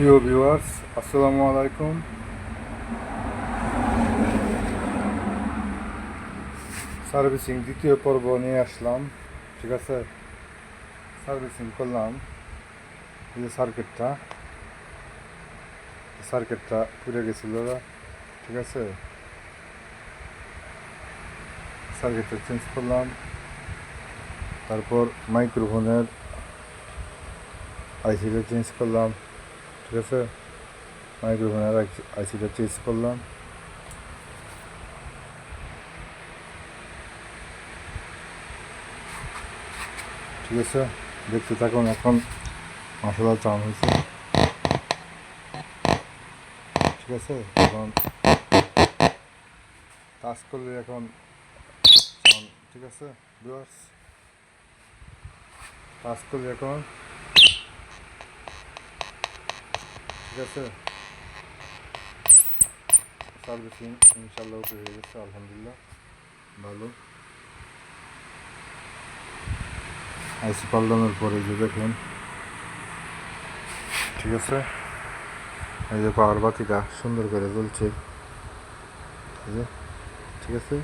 প্রিয় ভিউয়ার্স, আসসালামু আলাইকুম। সার্ভিসিং দ্বিতীয় পর্ব নিয়ে আসলাম। ঠিক আছে, সার্ভিসিং করলাম। এই যে সার্কিটটা পুড়ে গেছিল। ঠিক আছে, সার্কিটটা চেঞ্জ করলাম। তারপর মাইক্রোফোনের আইসিটা চেঞ্জ করলাম। ঠিক আছে, মাইক্রোফোনের আইসিটা চেঞ্জ করলাম। ঠিক আছে, দেখতে থাকুন। এখন মশলা চান হয়েছে। ঠিক আছে, এখন কাজ করলে এখন ঠিক আছে ভিউয়ার্স, কাজ করলে এখন ঠিক আছে। সার্ভিসিং ইনশাল্লাহ ওকে হয়ে গেছে, আলহামদুলিল্লাহ ভালো। আইসি পাল্টানোর পরে যে দেখুন, ঠিক আছে, এই যে পাওয়ার বাতিটা সুন্দর করে জ্বলছে। এই যে ঠিক আছে,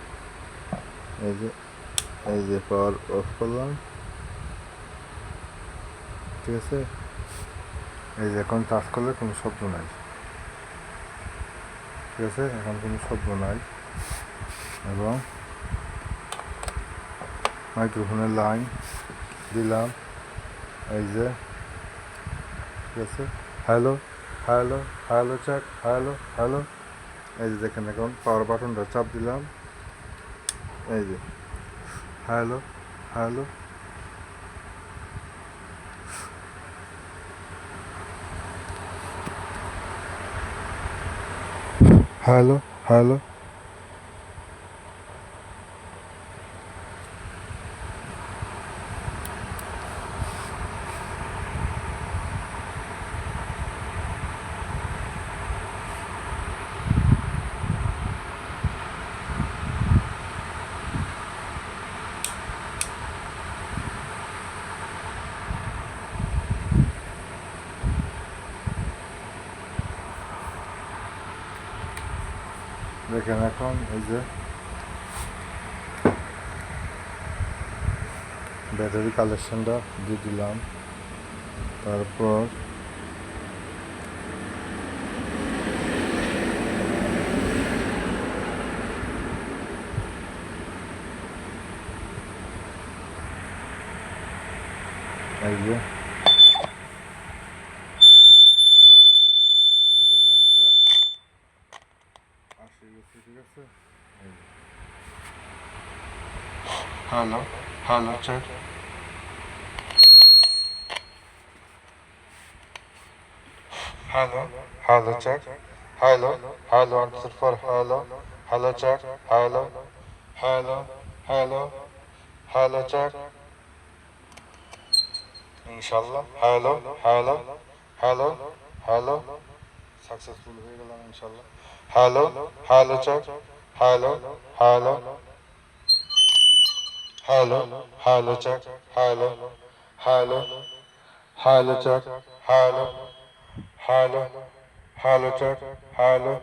এই যে পাওয়ার অফ করলাম। ঠিক আছে, এই যে এখন টাচ করলে কোনো শব্দ নাই। ঠিক আছে, এখন কোনো শব্দ নাই। এবং মাইক্রোফোনের লাইন দিলাম। এই যে ঠিক আছে, hello hello hello check, hello hello. এই যে দেখেন, এখন পাওয়ার বাটনটা চাপ দিলাম। এই যে হ্যালো হ্যালো হ্যালো হ্যালো। দেখেন, এখন এই যে ব্যাটারি কালেকশনটা দিয়ে দিলাম। তারপর এই যে লাইনটা আসে গেছে। ঠিক আছে, hello hello check, hello hello check, hello hello answer for hello hello check, hello hello hello hello check. ইনশাল্লাহ hello hello hello hello successful হয়ে গেলাম ইনশাল্লাহ। Hello hello check, hello hello hello hello check, hello hello hello check, hello hello hello check, hello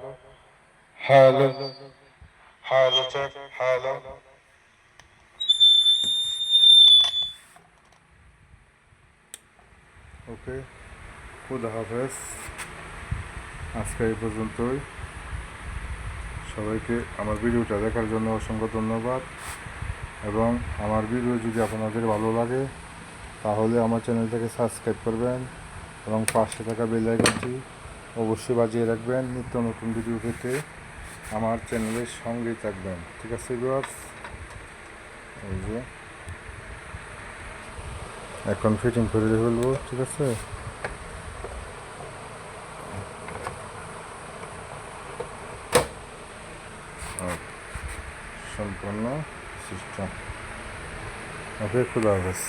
hello hello check, hello. Okay, খুদা হাফেজ। আজকে এই পর্যন্তই। সবাইকে আমার ভিডিওটা দেখার জন্য অসংখ্য ধন্যবাদ। এবং আমার ভিডিও যদি আপনাদের ভালো লাগে তাহলে আমার চ্যানেলটাকে সাবস্ক্রাইব করবেন এবং পাশে থাকা বেল আইকনটি অবশ্যই বাজিয়ে রাখবেন। নিত্য নতুন ভিডিও পেতে আমার চ্যানেলের সঙ্গেই থাকবেন। ঠিক আছে ভিউয়ার্স, এই যে এখন ফিটিং করে ফেলবো। ঠিক আছে, সম্পূর্ণ সিস্টেম। ওকে, খুদা হাফেজ।